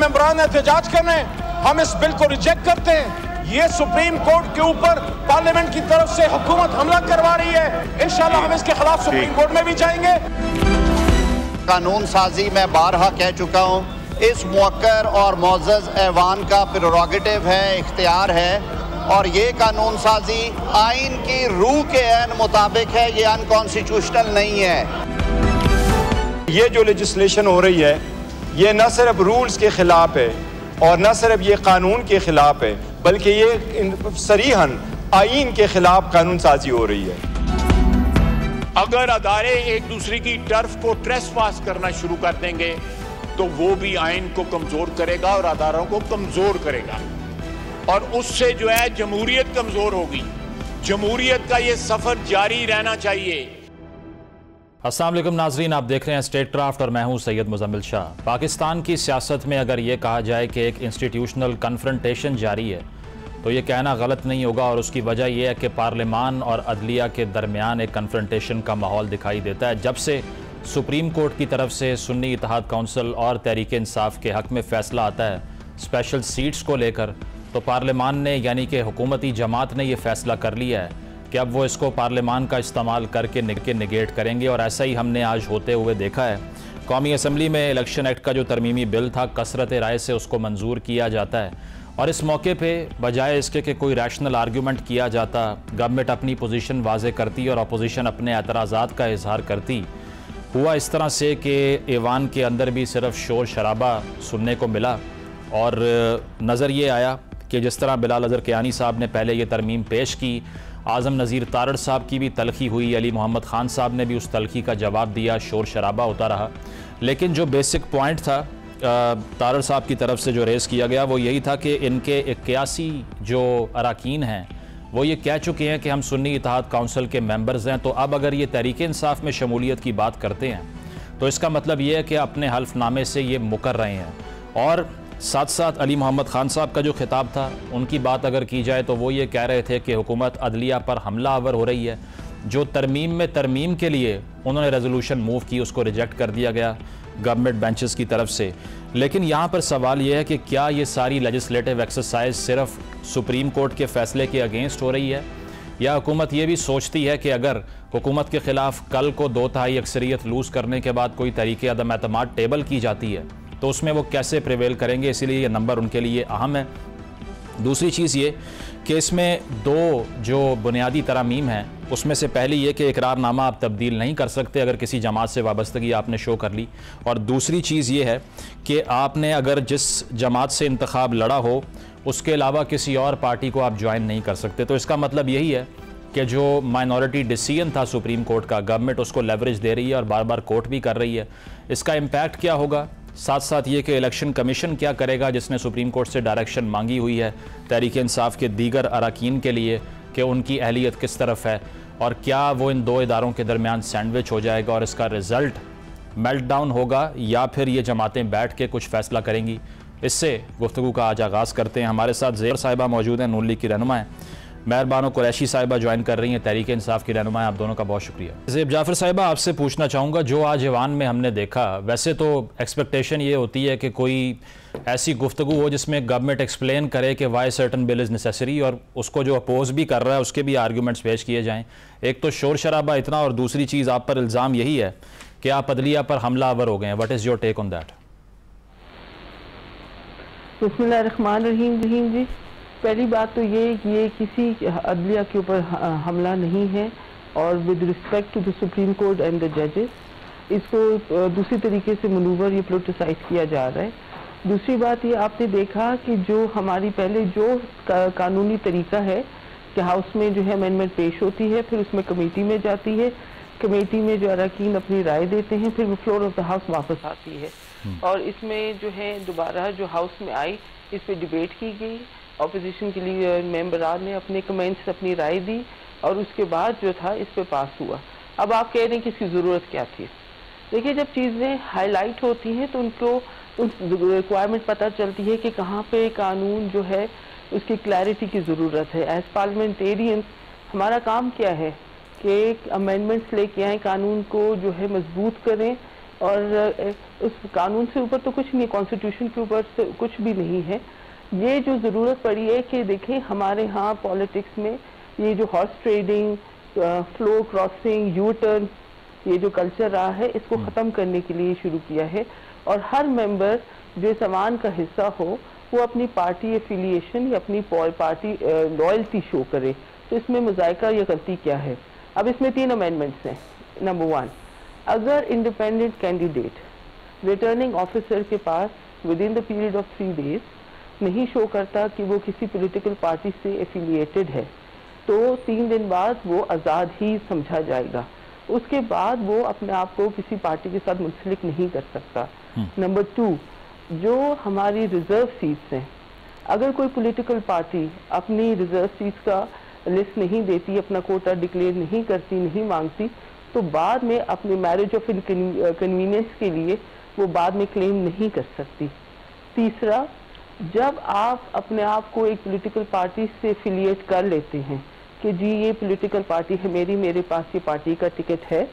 मेंबरान एहतजाज कर रहे हैं, हम इस बिल को रिजेक्ट करते हैं। ये सुप्रीम कोर्ट के ऊपर पार्लियामेंट की तरफ से हुकूमत हमला करवा रही है। इंशाल्लाह हम इसके खिलाफ सुप्रीम कोर्ट में भी जाएंगे। कानून साजी मैं बारहा कह चुका हूँ, इस मुअक्कर और मुअज़्ज़ज़ ऐवान का प्रेरोगेटिव है, इख्तियार है, और ये कानून साजी आइन की रूह के ऐन मुताबिक है, ये अनकॉन्स्टिट्यूशनल नहीं है। ये जो लेजिस्लेशन हो रही है ये न सिर्फ रूल्स के खिलाफ है और न सिर्फ ये कानून के खिलाफ है, बल्कि ये सरीहन आइन के खिलाफ कानून साजी हो रही है। अगर अदारे एक दूसरे की टर्फ को ट्रेसपास करना शुरू कर देंगे तो वो भी आइन को कमजोर करेगा और अदारों को कमजोर करेगा, और उससे जो है जमहूरियत कमजोर होगी। जमहूरियत का ये सफर जारी रहना चाहिए। अस्सलाम वालेकुम नाजरीन, आप देख रहे हैं स्टेट क्राफ्ट और मैं हूं सैयद मुज़म्मिल शाह। पाकिस्तान की सियासत में अगर ये कहा जाए कि एक इंस्टीट्यूशनल कन्फ्रंटेशन जारी है तो ये कहना गलत नहीं होगा, और उसकी वजह यह है कि पार्लियामान और अदलिया के दरमियान एक कन्फ्रंटेशन का माहौल दिखाई देता है। जब से सुप्रीम कोर्ट की तरफ से सुन्नी इत्तेहाद काउंसिल और तहरीक इंसाफ के हक़ में फ़ैसला आता है स्पेशल सीट्स को लेकर, तो पार्लियामान ने यानी कि हुकूमती जमात ने यह फ़ैसला कर लिया है कि अब वो इसको पार्लियामान का इस्तेमाल करके निगेट करेंगे, और ऐसा ही हमने आज होते हुए देखा है। कौमी असम्बली में इलेक्शन एक्ट का जो तरमीमी बिल था कसरत राय से उसको मंजूर किया जाता है, और इस मौके पे बजाय इसके कि कोई रैशनल आर्गूमेंट किया जाता, गवर्नमेंट अपनी पोजीशन वाज़े करती और अपोजिशन अपने एतराज़ात का इजहार करती। हुआ इस तरह से कि ऐवान के अंदर भी सिर्फ शोर शराबा सुनने को मिला, और नज़र ये आया कि जिस तरह बिलाल अज़हर कियानी साहब ने पहले ये तरमीम पेश की, आज़म नज़ीर तारड़ साहब की भी तलखी हुई, अली मोहम्मद ख़ान साहब ने भी उस तलखी का जवाब दिया, शोर शराबा होता रहा। लेकिन जो बेसिक पॉइंट था तारड़ साहब की तरफ से जो रेज़ किया गया वो यही था कि इनके 81 जो अरकान हैं वो ये कह चुके हैं कि हम सुन्नी इत्तेहाद काउंसिल के मेंबर्स हैं, तो अब अगर ये तहरीक इंसाफ में शमूलियत की बात करते हैं तो इसका मतलब ये है कि अपने हल्फनामे से ये मुकर रहे हैं। और साथ साथ अली मोहम्मद ख़ान साहब का जो खिताब था उनकी बात अगर की जाए तो वो ये कह रहे थे कि हुकूमत अदलिया पर हमला आवर हो रही है। जो तरमीम में तरमीम के लिए उन्होंने रेजोल्यूशन मूव की उसको रिजेक्ट कर दिया गया गवर्नमेंट बेंचेस की तरफ से। लेकिन यहाँ पर सवाल ये है कि क्या ये सारी लेजिस्लेटिव एक्सरसाइज सिर्फ सुप्रीम कोर्ट के फ़ैसले के अगेंस्ट हो रही है, या हुकूमत ये भी सोचती है कि अगर हुकूमत के ख़िलाफ़ कल को 2/3 अक्सरियत लूज़ करने के बाद कोई तरीके अदम एतमाद टेबल की जाती है तो उसमें वो कैसे प्रिवेल करेंगे, इसीलिए ये नंबर उनके लिए अहम है। दूसरी चीज़ ये कि इसमें दो जो बुनियादी तरामीम हैं उसमें से पहली ये कि इकरारनामा आप तब्दील नहीं कर सकते अगर किसी जमात से वाबस्तगी आपने शो कर ली, और दूसरी चीज़ ये है कि आपने अगर जिस जमात से इंतखाब लड़ा हो उसके अलावा किसी और पार्टी को आप ज्वाइन नहीं कर सकते। तो इसका मतलब यही है कि जो माइनॉरिटी डिसीजन था सुप्रीम कोर्ट का, गवर्नमेंट उसको लेवरेज दे रही है और बार बार कोर्ट भी कर रही है। इसका इम्पैक्ट क्या होगा, साथ साथ ये कि इलेक्शन कमीशन क्या करेगा जिसने सुप्रीम कोर्ट से डायरेक्शन मांगी हुई है तहरीक इंसाफ के दीगर अरकान के लिए कि उनकी अहलियत किस तरफ है, और क्या वो इन दो इदारों के दरमियान सैंडविच हो जाएगा और इसका रिज़ल्ट मेल्ट डाउन होगा, या फिर ये जमातें बैठ के कुछ फ़ैसला करेंगी। इससे गुफ्तगू का आज आगाज़ करते हैं। हमारे साथ ज़ेर साहिबा मौजूद हैं, नून लीग की रहनुमा हैं, मेहरबानो कुरैशी साहिबा ज्वाइन कर रही हैं, तहरीक इंसाफ की रहनुमा हैं। आप दोनों का बहुत शुक्रिया। ज़ेब जाफ़र साहिबा, आपसे पूछना चाहूँगा, जो आज ऐवान में हमने देखा, वैसे तो एक्सपेक्टेशन ये होती है कि कोई ऐसी गुफ्तगू हो जिसमें गवर्नमेंट एक्सप्लेन करे कि why certain bill is necessary, और उसको जो अपोज भी कर रहा है उसके भी आर्गूमेंट्स पेश किए जाएँ। एक तो शोर शराबा इतना, और दूसरी चीज़ आप पर इल्ज़ाम यही है कि आप अदलिया पर हमला आवर हो गए हैं। What is your take on that? बिस्मिल्लाहिर्रहमानिर्रहीम जी, पहली बात तो ये किसी अदलिया के ऊपर हमला नहीं है, और with respect to the Supreme Court and the जजेस इसको दूसरी तरीके से मनूवर ये पोलिटिसाइज किया जा रहा है। दूसरी बात ये आपने देखा कि जो हमारी पहले जो कानूनी तरीका है कि हाउस में जो है अमेंडमेंट पेश होती है, फिर उसमें कमेटी में जाती है, कमेटी में जो अरकान अपनी राय देते हैं, फिर वो फ्लोर ऑफ द हाउस वापस आती है, और इसमें जो है दोबारा जो हाउस में आई इस पर डिबेट की गई, अपोजिशन के लिए मेंबरान ने अपने कमेंट्स अपनी राय दी, और उसके बाद जो था इस पे पास हुआ। अब आप कह रहे हैं कि इसकी ज़रूरत क्या थी। देखिए, जब चीज़ें हाईलाइट होती हैं तो उनको रिक्वायरमेंट पता चलती है कि कहाँ पे कानून जो है उसकी क्लैरिटी की ज़रूरत है। एज पार्लियामेंटेरियंस हमारा काम क्या है कि अमेंडमेंट्स लेके आए, कानून को जो है मजबूत करें, और उस कानून से ऊपर तो कुछ नहीं, कॉन्स्टिट्यूशन के ऊपर से कुछ भी नहीं है। ये जो ज़रूरत पड़ी है कि देखें हमारे यहाँ पॉलिटिक्स में ये जो horse trading, flow crossing, U turn, ये जो कल्चर रहा है इसको ख़त्म करने के लिए शुरू किया है। और हर मेंबर जो इस अवान का हिस्सा हो वो अपनी पार्टी एफिलिएशन या अपनी पार्टी लॉयल्टी शो करे। तो इसमें मुज़ायका या गलती क्या है? अब इसमें 3 अमेंडमेंट्स हैं। नंबर 1, अगर इंडिपेंडेंट कैंडिडेट रिटर्निंग ऑफिसर के पास within the period of 3 days नहीं शो करता कि वो किसी पॉलिटिकल पार्टी से एफिलिएटेड है, तो 3 दिन बाद वो आज़ाद ही समझा जाएगा। उसके बाद वो अपने आप को किसी पार्टी के साथ मुंसलिक नहीं कर सकता। नंबर 2, जो हमारी रिजर्व सीट्स हैं, अगर कोई पॉलिटिकल पार्टी अपनी रिजर्व सीट्स का लिस्ट नहीं देती, अपना कोटा डिक्लेयर नहीं करती, नहीं मांगती, तो बाद में अपनी मैरिज ऑफ कन्वीनियंस के लिए वो बाद में क्लेम नहीं कर सकती। तीसरा, जब आप अपने आप को एक पॉलिटिकल पार्टी से एफिलिएट कर लेते हैं कि जी ये पॉलिटिकल पार्टी है मेरी, मेरे पास ये पार्टी का टिकट है,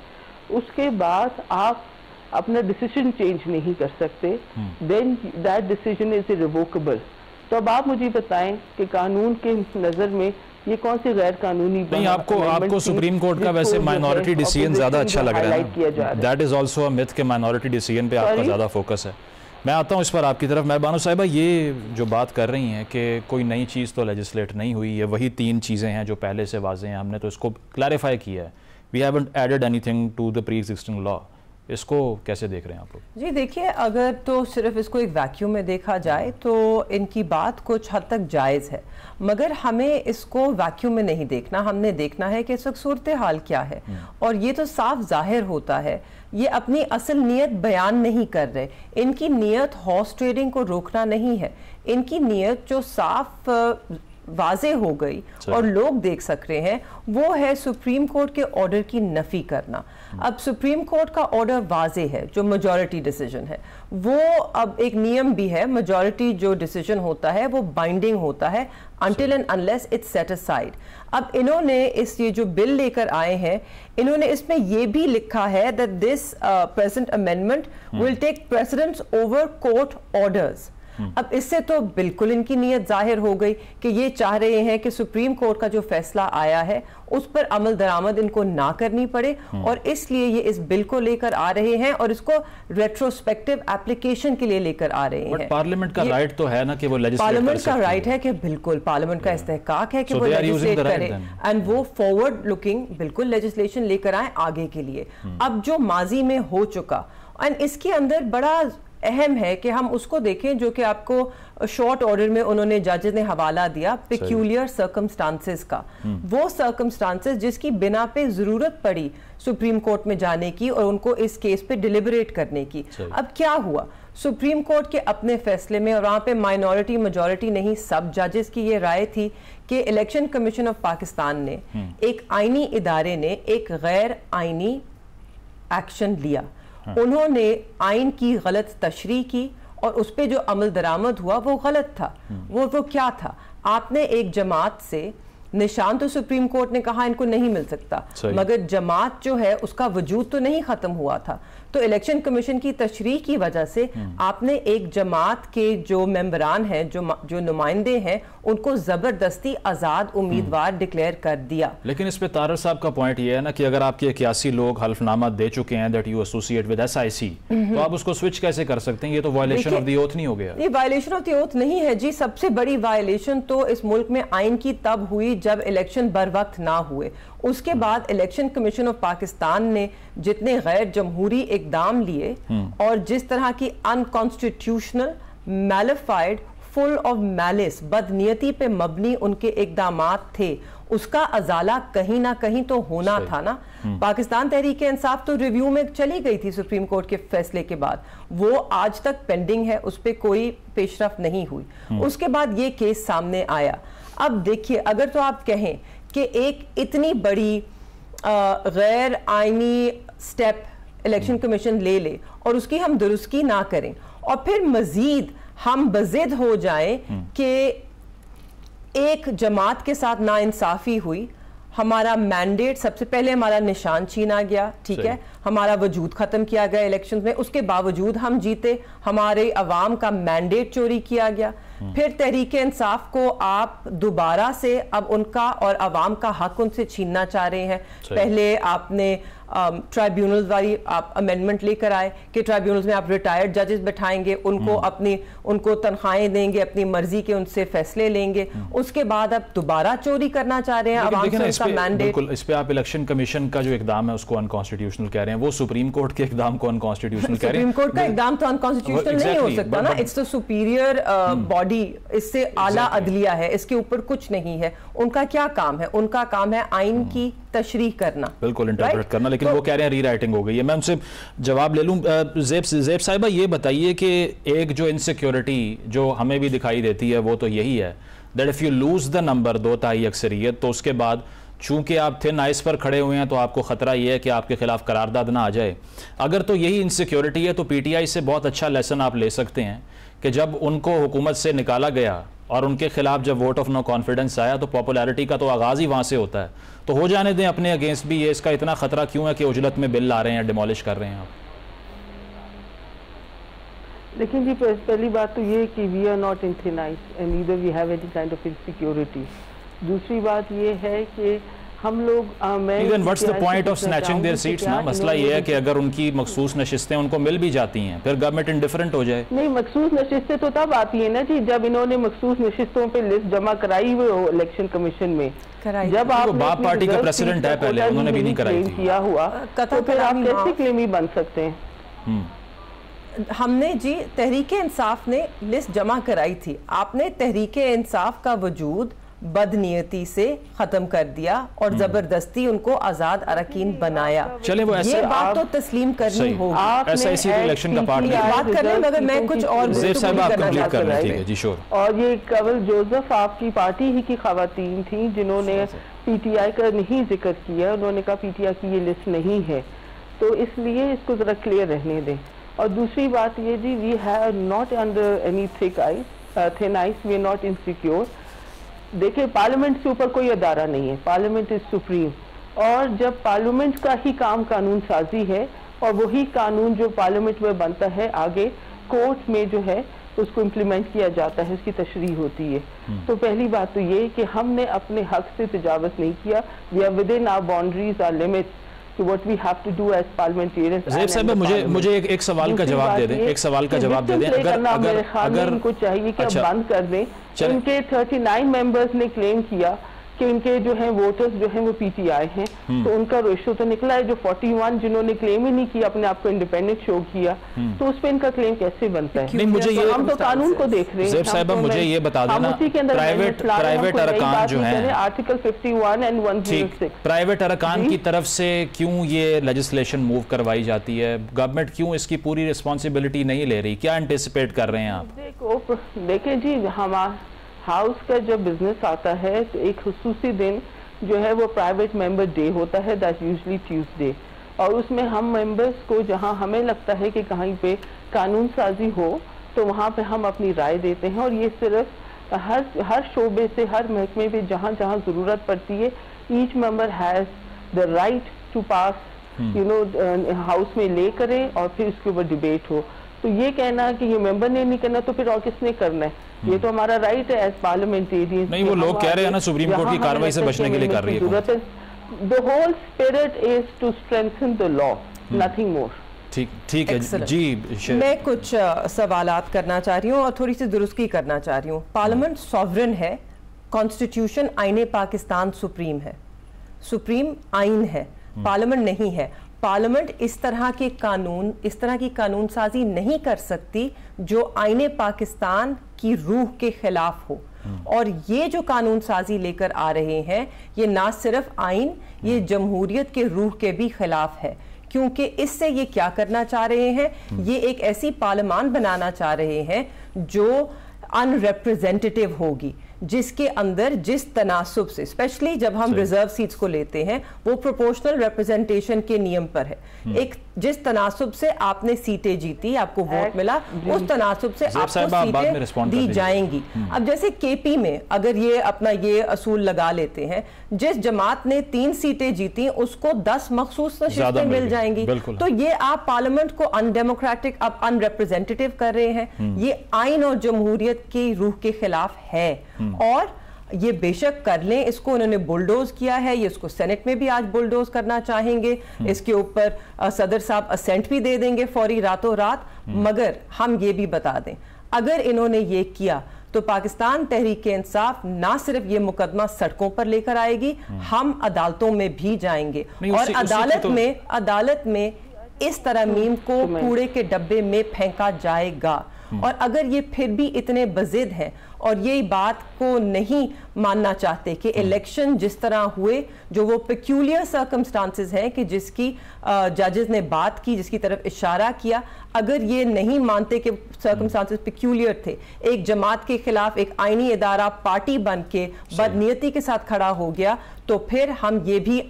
उसके बाद आप अपना डिसीजन चेंज नहीं कर सकते, then that decision is irrevocable. तो अब आप मुझे बताएं कि कानून के नज़र में ये कौन सी गैर कानूनी नहीं, आपको सुप्रीम कोर्ट का वैसे माइनॉरिटी डिसीजन ज्यादा अच्छा लग रहा है। That is also a myth कि माइनॉरिटी डिसीजन पे आपका ज्यादा फोकस है। मैं आता हूँ इस पर आपकी तरफ। मैं बानो साहिबा, ये जो बात कर रही हैं कि कोई नई चीज़ तो लेजिस्लेट नहीं हुई है, वही 3 चीज़ें हैं जो पहले से वाज़े हैं, हमने तो इसको क्लैरिफाई किया है। We haven't added anything to the pre existing law. इसको कैसे देख रहे हैं आप लोग? जी देखिए, अगर तो सिर्फ इसको एक वैक्यूम में देखा जाए तो इनकी बात कुछ हद तक जायज़ है, मगर हमें इसको वैक्यूम में नहीं देखना। हमने देखना है कि इस वक्त सूरत हाल क्या है, और ये तो साफ जाहिर होता है ये अपनी असल नीयत बयान नहीं कर रहे। इनकी नीयत हॉर्स ट्रेडिंग को रोकना नहीं है, इनकी नीयत जो साफ वाज़े हो गई और लोग देख सक रहे हैं वो है सुप्रीम कोर्ट के ऑर्डर की नफी करना। अब सुप्रीम कोर्ट का ऑर्डर वाज़े है जो मेजॉरिटी डिसीजन है, वो अब एक नियम भी है, मेजॉरिटी जो डिसीजन होता है वो बाइंडिंग होता है until and unless it's set aside। अब इन्होंने ये जो बिल लेकर आए हैं, इन्होंने इसमें ये भी लिखा है that this present amendment will take precedence over court orders। अब इससे तो बिल्कुल इनकी नीयत जाहिर हो गई कि ये चाह रहे हैं कि सुप्रीम कोर्ट का जो फैसला आया है उस पर अमल दरामद इनको ना करनी पड़े, और इसलिए ये इस बिल को लेकर आ रहे हैं और इसको रेट्रोस्पेक्टिव एप्लीकेशन के लिए लेकर आ रहे हैं। पार्लियामेंट का राइट तो है ना कि वो लेजिस्लेट कर सकती है। पार्लियामेंट का राइट है कि बिल्कुल पार्लियामेंट का इस्तेहकाक है कि वो लेजिस्लेट करे एंड वो फॉरवर्ड लुकिंग बिल्कुल लेजिस्लेशन लेकर आए आगे के लिए। अब जो माजी में हो चुका, एंड इसके अंदर बड़ा अहम है कि हम उसको देखें जो कि आपको शॉर्ट ऑर्डर में उन्होंने जजेस ने हवाला दिया पेक्यूलियर सर्कमस्टांसेस का। वो सर्कमस्टांसेस जिसकी बिना पे जरूरत पड़ी सुप्रीम कोर्ट में जाने की और उनको इस केस पे डिलिबरेट करने की। अब क्या हुआ, सुप्रीम कोर्ट के अपने फैसले में, और वहाँ पे माइनॉरिटी मेजॉरिटी नहीं सब जजेस की ये राय थी कि इलेक्शन कमीशन ऑफ पाकिस्तान ने, एक आईनी इदारे ने एक गैर आईनी एक्शन लिया। उन्होंने आइन की गलत तशरीह की और उस पर जो अमल दरामद हुआ वो गलत था। वो क्या था, आपने एक जमात से निशान, तो सुप्रीम कोर्ट ने कहा इनको नहीं मिल सकता, मगर जमात जो है उसका वजूद तो नहीं खत्म हुआ था। तो इलेक्शन कमीशन की तशरीह की वजह से आपने एक जमात के जो मेंबरान हैं, जो नुमाइंदे हैं, उनको जबरदस्ती आजाद उम्मीदवार डिक्लेयर कर दिया। लेकिन इस पे तारर साहब का पॉइंट ये है ना कि अगर आपके 81 लोग हल्फनामा दे चुके हैं that you associate with SIC, तो आप उसको स्विच कैसे कर सकते हैं? ये तो वायलेशन ऑफ द ओथ नहीं हो गया? ये वायलेशन ऑफ द ओथ नहीं है जी। सबसे बड़ी वायलेशन तो इस मुल्क में आइन की तब हुई जब इलेक्शन बर वक्त ना हुए। उसके बाद इलेक्शन कमीशन ऑफ पाकिस्तान ने जितने गैर जमहूरी इकदाम लिए और जिस तरह की अनकॉन्स्टिट्यूशनल, मैलिफाइड, फुल ऑफ मैलिस, बदनीयती पे मबनी उनके इकदामात थे, उसका अजाला कहीं ना कहीं तो होना था ना। पाकिस्तान तहरीक इंसाफ तो रिव्यू में चली गई थी सुप्रीम कोर्ट के फैसले के बाद, वो आज तक पेंडिंग है, उस पर कोई पेशरफ नहीं हुई। उसके बाद ये केस सामने आया। अब देखिए, अगर तो आप कहें कि एक इतनी बड़ी गैर आईनी स्टेप इलेक्शन कमीशन ले ले और उसकी हम दुरुस्ती ना करें और फिर मजीद हम बज़िद हो जाएं कि एक जमात के साथ नाइंसाफ़ी हुई, ہمارا مینڈیٹ سب سے پہلے ہمارا نشان چھینا گیا, ٹھیک ہے, ہمارا وجود ختم کیا گیا الیکشنز میں, اس کے باوجود ہم جیتے, ہمارے عوام کا مینڈیٹ چوری کیا گیا. پھر تحریک انصاف کو آپ دوبارہ سے اب ان کا اور عوام کا حق ان سے چھیننا چاہ رہے ہیں. پہلے آپ نے ٹرائیبیونلز والی آپ امینڈمنٹ لے کر آئے کہ ٹرائیبیونلز میں آپ ریٹائرڈ ججز بٹھائیں گے, ان کو تنخواہیں دیں گے, اپنی مرضی کے ان سے فیصلے لیں گے. اس کے بعد اب دوبارہ چوری کرنا چاہ رہے ہیں عوام سے ان کا مینڈیٹ. بالکل, اس پہ آپ الیکشن کمیشن کا جو اقدام ہے اس کو انکانسٹیٹیوشنل کہہ رہے ہیں, وہ سپریم کورٹ کے اقدام کو انکانسٹیٹیوشنل کہہ رہے ہیں. سپریم کورٹ کا اقدام تو انکانسٹیٹیوشنل نہیں ہو سکتا نا, اٹس اے سپیریئر باڈی, اس سے اعلیٰ عدلیہ ہے, اس کے اوپر کچھ نہیں ہے. ان کا کیا کام ہے؟ ان کا کام ہے آئین کی تشریح کرنا, بالکل انٹرپریٹ کرنا, لیکن وہ کہہ رہے ہیں ری رائٹنگ ہو گئی ہے. میں ان سے جواب لے لوں. زیب صاحبہ یہ بتائیے کہ ایک جو انسیکیورٹی جو ہمیں بھی دکھائی دیتی ہے وہ تو یہی ہے that if you lose the number 2/3 اکثریت, تو اس کے بعد چونکہ آپ تھن آئس پر کھڑے ہوئے ہیں تو آپ کو خطرہ یہ ہے کہ آپ کے خلاف قرارداد نہ آ جائے. اگر تو یہی انسیکیورٹی ہے تو پی ٹی آئی سے بہت اچھا لیسن آپ لے سکتے ہیں کہ جب ان کو حکومت سے نکالا گیا اور ان کے خلاف جب ووٹ آف نو کانفیڈنس آیا تو پاپولیرٹی کا تو آغاز ہی وہاں سے ہوتا ہے. تو ہو جانے دیں اپنے اگینسٹ بھی, یہ اس کا اتنا خطرہ کیوں ہے کہ عجلت میں بل لا رہے ہیں, ڈیمولش کر رہے ہیں آپ؟ لیکن جی پہلی بات تو یہ کہ we are not in thin ice and neither we have any kind of insecurity. دوسری بات یہ ہے کہ ہم لوگ what's the point of snatching their seats نا؟ مسئلہ یہ ہے کہ اگر ان کی مخصوص نشستیں ان کو مل بھی جاتی ہیں پھر گورنمنٹ انڈیفرنٹ ہو جائے. نہیں, مخصوص نشستیں تو تب آتی ہیں نا جی جب انہوں نے مخصوص نشستوں پہ لسٹ جمع کرائی ہوئے ہو الیکشن کمیشن میں. جب آپ باپ پارٹی کا پریسیڈنٹ ہے پہلے, انہوں نے بھی نہیں کرائی تھی. کیا ہوا تو پھر آپ کیسے کلیمی بن سکتے ہیں؟ ہم نے جی تحریک انصاف نے لسٹ جمع کرائی تھی, آپ نے تحریک انصاف کا وجود بدنیتی سے ختم کر دیا اور زبردستی ان کو آزاد اراکین بنایا. چلے وہ ایسے یہ بات تو تسلیم کرنی ہوگی. ایسا اسی تو الیکشن کا پارٹ ہے. بات کرنے مگر میں کچھ اور زیب صاحب آپ کمپلیٹ کر رہے ہیں. جی شور. اور یہ کول جوزف آپ کی پارٹی ہی کی خواتین تھیں جنہوں نے پی ٹی آئی کا نہیں ذکر کیا. انہوں نے کہا پی ٹی آئی کی یہ لسٹ نہیں ہے, تو اس لیے اس کو ذرا کلیئر رہنے دیں. اور دوسری بات یہ جی we have not under any thin ice, we are not insecure. دیکھیں پارلیمنٹ سے اوپر کوئی ادارہ نہیں ہے, پارلیمنٹ از سپریم, اور جب پارلیمنٹ کا ہی کام قانون سازی ہے اور وہی قانون جو پارلیمنٹ میں بنتا ہے آگے کورٹ میں جو ہے اس کو امپلیمنٹ کیا جاتا ہے, اس کی تشریح ہوتی ہے. تو پہلی بات تو یہ کہ ہم نے اپنے حق سے تجاوز نہیں کیا. We are within our boundaries, our limits, what we have to do as parliamentarians. زیب صاحب مجھے ایک سوال کا جواب دے دیں, ایک سوال کا جواب دے دیں. اگر ان کو چاہیے کہ بند کر دیں. ان کے 39 ممبرز نے کلیم کیا کہ ان کے جو ہیں ووٹرز جو ہیں وہ پی ٹی آئی ہیں, تو ان کا ریشو تو نکلا ہے. جو 41 جنہوں نے کلیم ہی نہیں کیا, اپنے آپ کو انڈیپینڈنٹ شو کیا, تو اس پہ ان کا کلیم کیسے بنتا ہے؟ ہم تو قانون کو دیکھ رہے ہیں. زیب صاحبہ مجھے یہ بتا دینا, پرائیوٹ ارکان جو ہیں آرٹیکل 51 and 106, پرائیویٹ ارکان کی طرف سے کیوں یہ لیجسلیشن موو کروائی جاتی ہے؟ گورنمنٹ کیوں اس کی پوری رسپانسبلٹی نہیں لے رہی؟ کیا انٹیسپیٹ کر رہے ہیں آپ؟ دیکھیں جی ہاؤس کا جب بزنس آتا ہے تو ایک خصوصی دن جو ہے وہ پرائیویٹ ممبر ڈے ہوتا ہے, دیٹ یوزلی ٹیوزڈے, اور اس میں ہم ممبرس کو جہاں ہمیں لگتا ہے کہ کہیں پہ قانون سازی ہو تو وہاں پہ ہم اپنی رائے دیتے ہیں. اور یہ صرف ہر شعبے سے, ہر محکمے پہ جہاں جہاں ضرورت پڑتی ہے, each member has the right to pass house میں لے کریں اور پھر اس کے اوپر ڈیبیٹ ہو. تو یہ کہنا کہ یہ ممبر نے نہیں کرنا تو پھر اور کس نے کرنا ہے؟ یہ تو ہمارا رائٹ ہے ایز پارلیمنٹیرینز. نہیں, وہ لوگ کہہ رہے ہیں نا سپریم کورٹ کی کارروائی سے بچنے کے لیے کر رہی ہے. The whole spirit is to strengthen the law, nothing more. ٹھیک ہے جی. میں کچھ سوالات کرنا چاہ رہی ہوں اور تھوڑی سی درستی کرنا چاہ رہی ہوں. پارلیمنٹ سوورن ہے, کانسٹیٹیوشن آئین پاکستان سپریم ہے, سپریم آئین ہے, پارلیمنٹ نہیں ہے. پارلیمنٹ اس طرح کی قانون سازی نہیں کر سکتی جو آئین پاکستان کی روح کے خلاف ہو. اور یہ جو قانون سازی لے کر آ رہے ہیں یہ نہ صرف آئین, یہ جمہوریت کے روح کے بھی خلاف ہے. کیونکہ اس سے یہ کیا کرنا چاہ رہے ہیں, یہ ایک ایسی پارلیمان بنانا چاہ رہے ہیں جو ان ریپریزنٹیٹیو ہوگی, جس کے اندر جس تناسب سے, اسپیشلی جب ہم ریزرو سیٹس کو لیتے ہیں, وہ پروپورشنل ریپریزنٹیشن کے نیم پر ہے. ایک जिस तनासुब से आपने सीटें जीती, आपको वोट मिला, उस तनासुब से आपको सीटें दी जाएंगी। अब जैसे केपी में अगर ये अपना ये असूल लगा लेते हैं, जिस जमात ने 3 सीटें जीती उसको 10 मखसूस नशिस्तें मिल जाएंगी, तो ये आप पार्लियामेंट को अनडेमोक्रेटिक, अब अनरिप्रेजेंटेटिव कर रहे हैं। ये आइन और जमहूरियत की रूह के खिलाफ है, और ये बेशक कर लें, इसको उन्होंने बुलडोज किया है, ये इसको सेनेट में भी आज बुलडोज करना चाहेंगे, इसके ऊपर सदर साहब असेंट भी दे देंगे फौरी रातों रात। मगर हम ये भी बता दें, अगर इन्होंने ये किया तो पाकिस्तान तहरीक इंसाफ ना सिर्फ ये मुकदमा सड़कों पर लेकर आएगी, हम अदालतों में भी जाएंगे, और अदालत में इस तरह मीम को कूड़े के डब्बे में फेंका जाएगा। और अगर ये फिर भी इतने बजिद हैं और ये बात को नहीं मानना चाहते कि इलेक्शन जिस तरह हुए, जो वो पेक्यूलियर सर्कमस्टांसेस हैं कि जिसकी जजेस ने बात की, जिसकी तरफ इशारा किया, अगर ये नहीं मानते कि सर्कमस्टांसेस पेक्यूलियर थे, एक जमात के खिलाफ एक आईनी इदारा पार्टी बन के बदनीयती के साथ खड़ा हो गया, तो फिर हम ये भी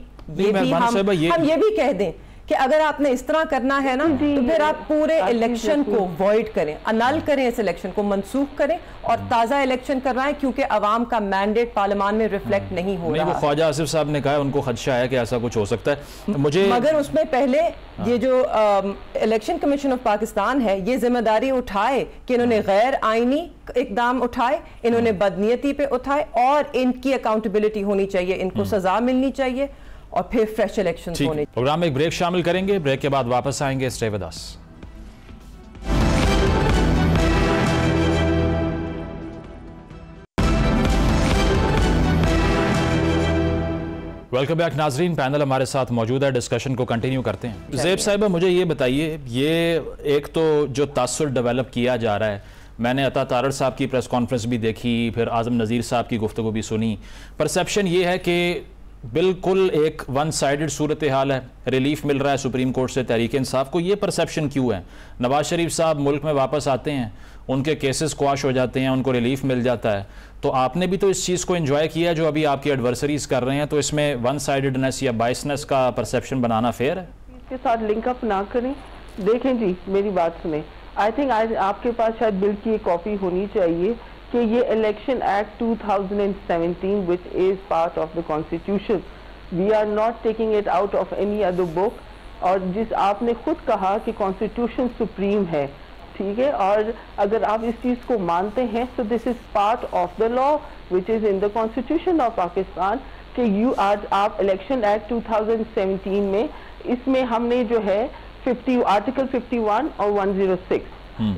कह दें कि अगर आपने इस तरह करना है ना, तो फिर आप पूरे इलेक्शन को वॉइड करें, अनल करें, इस इलेक्शन को मनसूख करें और ताज़ा इलेक्शन करवाएं, क्योंकि अवाम का मैंडेट पार्लियामान में रिफ्लेक्ट नहीं हो रहा। वो ख्वाजा आसिफ साहब ने कहा है, उनको खदशा है कि ऐसा कुछ हो सकता है। मगर उसमें पहले ये जो इलेक्शन कमीशन ऑफ पाकिस्तान है, ये जिम्मेदारी उठाए कि इन्होंने गैर आईनी इकदाम उठाए, इन्होंने बदनीयती पे उठाए, और इनकी अकाउंटेबिलिटी होनी चाहिए, इनको सजा मिलनी चाहिए, और फिर फ्रेश इलेक्शंस होने। प्रोग्राम में एक ब्रेक शामिल करेंगे, ब्रेक के बाद वापस आएंगे। Stay with us. Welcome back नाजरीन, पैनल हमारे साथ मौजूद है, डिस्कशन को कंटिन्यू करते हैं। ज़ेब साहिबा, मुझे ये बताइए, ये एक तो जो तासुर डेवलप किया जा रहा है, मैंने अता तारड़ साहब की प्रेस कॉन्फ्रेंस भी देखी, फिर आज़म नज़ीर साहब की गुफ्तगू भी सुनी। परसेप्शन ये है कि बिल्कुल एक वन साइडेड सूरत हाल है, रिलीफ मिल रहा है सुप्रीम कोर्ट से तहरीक इंसाफ को। ये परसेप्शन क्यों है? नवाज शरीफ साहब मुल्क में वापस आते हैं, उनके केसेस क्वाश हो जाते हैं, उनको रिलीफ मिल जाता है, तो आपने भी तो इस चीज़ को एंजॉय किया जो अभी आपके एडवर्सरीज कर रहे हैं, तो इसमें वन साइडेडनेस या बायसनेस का परसेप्शन बनाना फेयर है? इसके साथ लिंकअप ना करें। देखें जी, मेरी बात सुने, आई थिंक आज आपके पास शायद बिल की एक कॉपी होनी चाहिए कि ये election act 2017 which is part of the constitution, we are not taking it out of any other book, और जिस आपने खुद कहा कि कॉन्स्टिट्यूशन सुप्रीम है, ठीक है, और अगर आप इस चीज़ को मानते हैं तो this is part of the law which is in the constitution of Pakistan कि यू आज आप इलेक्शन एक्ट 2017 में, इसमें हमने जो है आर्टिकल 51 और 106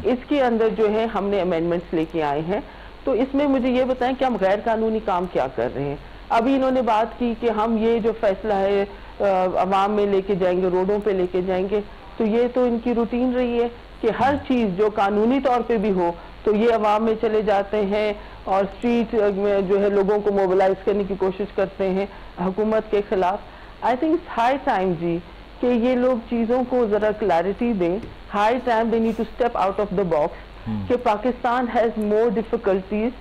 इसके अंदर जो है हमने अमेंडमेंट्स लेके आए हैं। तो इसमें मुझे ये बताएं कि हम गैर कानूनी काम क्या कर रहे हैं। अभी इन्होंने बात की कि हम ये जो फैसला है अवाम में लेके जाएंगे, रोडों पे लेके जाएंगे, तो ये तो इनकी रूटीन रही है कि हर चीज़ जो कानूनी तौर पे भी हो तो ये अवाम में चले जाते हैं और स्ट्रीट में जो है लोगों को मोबिलाइज करने की कोशिश करते हैं हुकूमत के खिलाफ। I think it's high time जी कि ये लोग चीज़ों को ज़रा क्लैरिटी दें। High time they need to step out of the box कि Pakistan has more difficulties,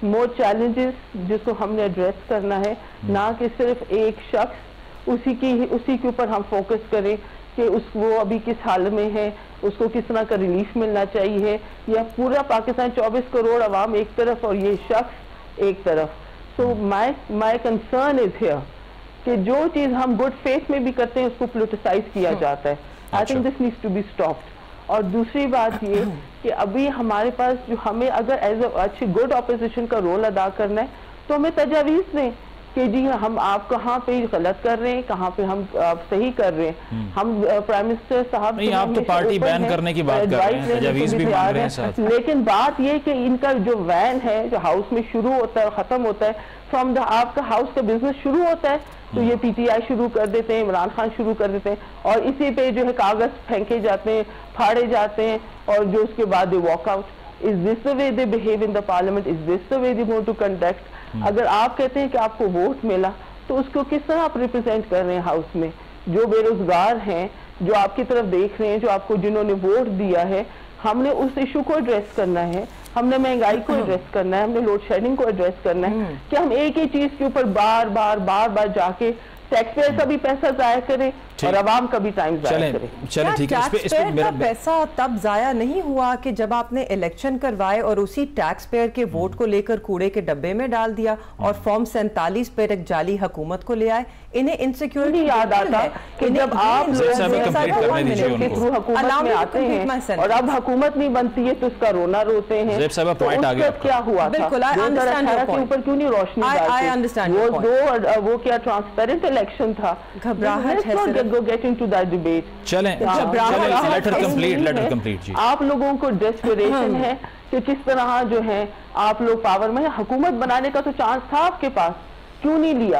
more challenges जिसको हमने एड्रेस करना है, ना कि सिर्फ एक शख्स उसी के ऊपर हम फोकस करें कि वो अभी किस हाल में है, उसको किस तरह का रिलीफ मिलना चाहिए, या पूरा पाकिस्तान 24 करोड़ अवाम एक तरफ और ये शख्स एक तरफ। सो माई कंसर्न इज हियर कि जो चीज़ हम गुड फेथ में भी करते हैं उसको पोलिटिसाइज किया जाता है। I think this needs to be stopped. और दूसरी बात ये कि अभी हमारे पास जो हमें अगर एज अ अच्छी गुड ऑपोजिशन का रोल अदा करना है तो हमें तजावीज़ दें कि जी हम आप कहाँ पे गलत कर रहे हैं, कहाँ पे हम सही कर रहे हैं। हम प्राइम मिनिस्टर साहब नहीं, आप तो पार्टी बैन करने की बात कर रहे हैं, तजावीज़ भी मांग रहे हैं साथ। लेकिन बात ये कि इनका जो वैन है जो हाउस में शुरू होता है खत्म होता है, फ्रॉम द आपका हाउस का बिजनेस शुरू होता है तो ये पीटीआई शुरू कर देते हैं, इमरान खान शुरू कर देते हैं और इसी पे जो है कागज फेंके जाते हैं, फाड़े जाते हैं और जो उसके बाद they walk out. Is this the way they behave in the parliament? Is this the way they want to conduct? अगर आप कहते हैं कि आपको वोट मिला तो उसको किस तरह आप रिप्रेजेंट कर रहे हैं हाउस में? जो बेरोजगार हैं, जो आपकी तरफ देख रहे हैं, जो आपको जिन्होंने वोट दिया है, हमने उस इशू को एड्रेस करना है। हमने महंगाई को एड्रेस करना है, हमने लोड शेडिंग को एड्रेस करना है कि हम एक ही चीज के ऊपर बार बार जाके टैक्स पेयर का भी पैसा जाया करें और आवाम का भी टाइम जाया करें। चले ठीक है, टैक्स पेयर का पैसा तब जाया नहीं हुआ कि जब आपने इलेक्शन करवाए और उसी टैक्स पेयर के वोट को लेकर कूड़े के डब्बे में डाल दिया और फॉर्म 47 पर एक जाली हुकूमत को ले आए। इन्हें इनसिक्योरिटी याद आता कि जब आप हुकूमत में आते हैं और अब हुकूमत नहीं बनती है तो उसका रोना रोते हैं, तो क्या हुआ था 2018 के ऊपर क्यों नहीं रोशनी डालते? वो क्या ट्रांसपेरेंट इलेक्शन था? घबराहट है। Go get into that debate. चलें, let her complete जी। आप लोगों को डेस्परेशन है कि किस तरह जो है आप लोग पावर में हुकूमत बनाने का तो चांस था आपके पास, क्यों नहीं लिया?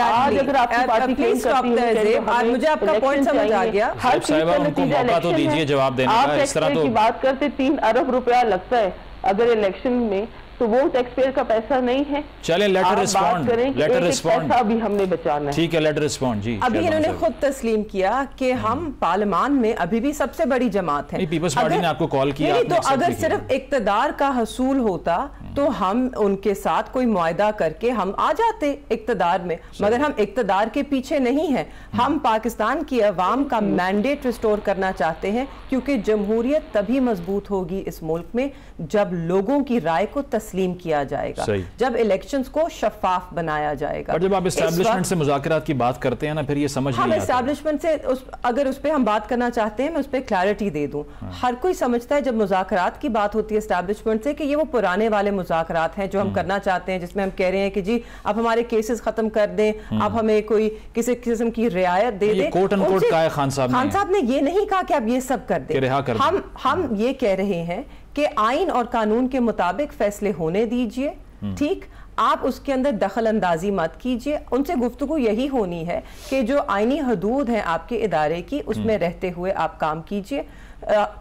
आज अगर आपकी पार्टी क्लेम करती है, मुझे आपका पॉइंट समझ आ गया। हर चीज का नतीजा इलेक्शन है। जवाब देने का इस तरह तो की बात करते 3 अरब रुपया लगता है अगर इलेक्शन में, तो वो टैक्स पेयर का पैसा नहीं है। चले let her respond, let her respond. पैसा भी हमने बचाना है। ठीक है, लेट हर रिस्पॉन्ड जी। अभी इन्होंने खुद तस्लीम किया कि हम पार्लियामान में अभी भी सबसे बड़ी जमात है। पीपल्स पार्टी ने आपको कॉल किया, तो अगर सिर्फ इक्तदार का हसूल होता तो हम उनके साथ कोई मुआहदा करके हम आ जाते इक्तदार में, मगर हम इक्तदार के पीछे नहीं हैं। हम पाकिस्तान की अवाम का मैंडेट रिस्टोर करना चाहते हैं, क्योंकि जमहूरियत तभी मजबूत होगी इस मुल्क में जब लोगों की राय को तस्लीम किया जाएगा, जब इलेक्शंस को शफाफ बनाया जाएगा। और जब आप एस्टैब्लिशमेंट से मुज़ाकरात की बात करते हैं ना, फिर ये समझ नहीं आता। हम एस्टैब्लिशमेंट से अगर उस पर हम बात करना चाहते हैं, मैं उस पर क्लैरिटी दे दूं। हर कोई समझता है जब मुज़ाकरात की बात होती है एस्टैब्लिशमेंट से कि ये वो पुराने वाले मुज़ाकरात हैं जो हम करना चाहते हैं, जिसमें हम कह रहे हैं कि जी आप हमारे केसेस खत्म कर दें, आप हमें कोई किसी किस्म की रियायत दे दें। कोर्ट एंड कोर्ट का खान साहब ने ये नहीं कहा कि आप ये सब कर दें। हम ये कह रहे हैं कि आइन और कानून के मुताबिक फैसले होने दीजिए, ठीक, आप उसके अंदर दखल अंदाजी मत कीजिए। उनसे गुफ्तगू यही होनी है कि जो आईनी हदूद हैं आपके इदारे की, उसमें रहते हुए आप काम कीजिए।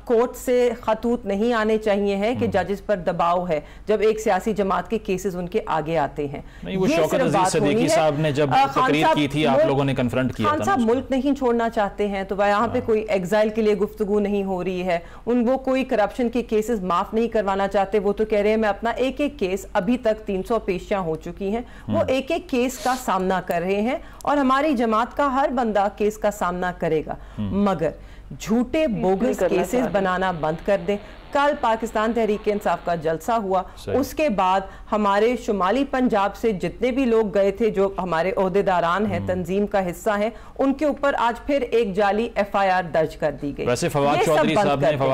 कोर्ट से खतूत नहीं आने चाहिए हैं कि जजेस पर दबाव है जब एक सियासी जमात के केसेस उनके आगे आते हैं। नहीं, वो शौकत अजीज सदीकी साहब ने जब तकरीर की थी, आप लोगों ने कन्फ्रंट किया था। खान साहब मुल्क नहीं छोड़ना चाहते हैं, तो यहाँ पे कोई एग्जाइल के लिए गुफ्तगू नहीं हो रही है। वो कोई करप्शन के केसेस माफ नहीं करवाना चाहते। वो तो कह रहे हैं मैं अपना एक एक केस, अभी तक 300 पेशियां हो चुकी हैं, वो एक एक केस का सामना कर रहे हैं और हमारी जमात का हर बंदा केस का सामना करेगा। मगर झूठे बोगस केसेस बनाना बंद कर दें। कल पाकिस्तान तहरीक इंसाफ का जलसा हुआ, उसके बाद हमारे शुमाली पंजाब से जितने भी लोग गए थे जो हमारे ओहदेदारान हैं, तंजीम का हिस्सा हैं, उनके ऊपर आज फिर एक जाली FIR दर्ज कर दी गई। वैसे फवाद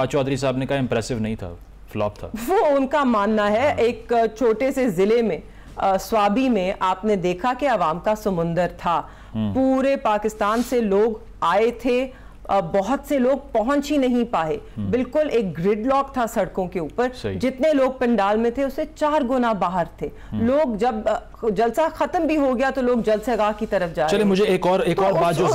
चौधरी साहब ने कहा इंप्रेसिव नहीं था, फ्लॉप था। वो उनका मानना है। एक छोटे से जिले में स्वाबी में आपने देखा कि अवाम का समुंदर था, पूरे पाकिस्तान से लोग आए थे, बहुत से लोग पहुंच ही नहीं पाए, बिल्कुल एक ग्रिडलॉक था सड़कों के ऊपर। जितने लोग पंडाल में थे उससे 4 गुना बाहर थे लोग। जब जलसा खत्म भी हो गया तो लोग जलसेगाह की तरफ जा रहे। चलिए, मुझे एक और बात जो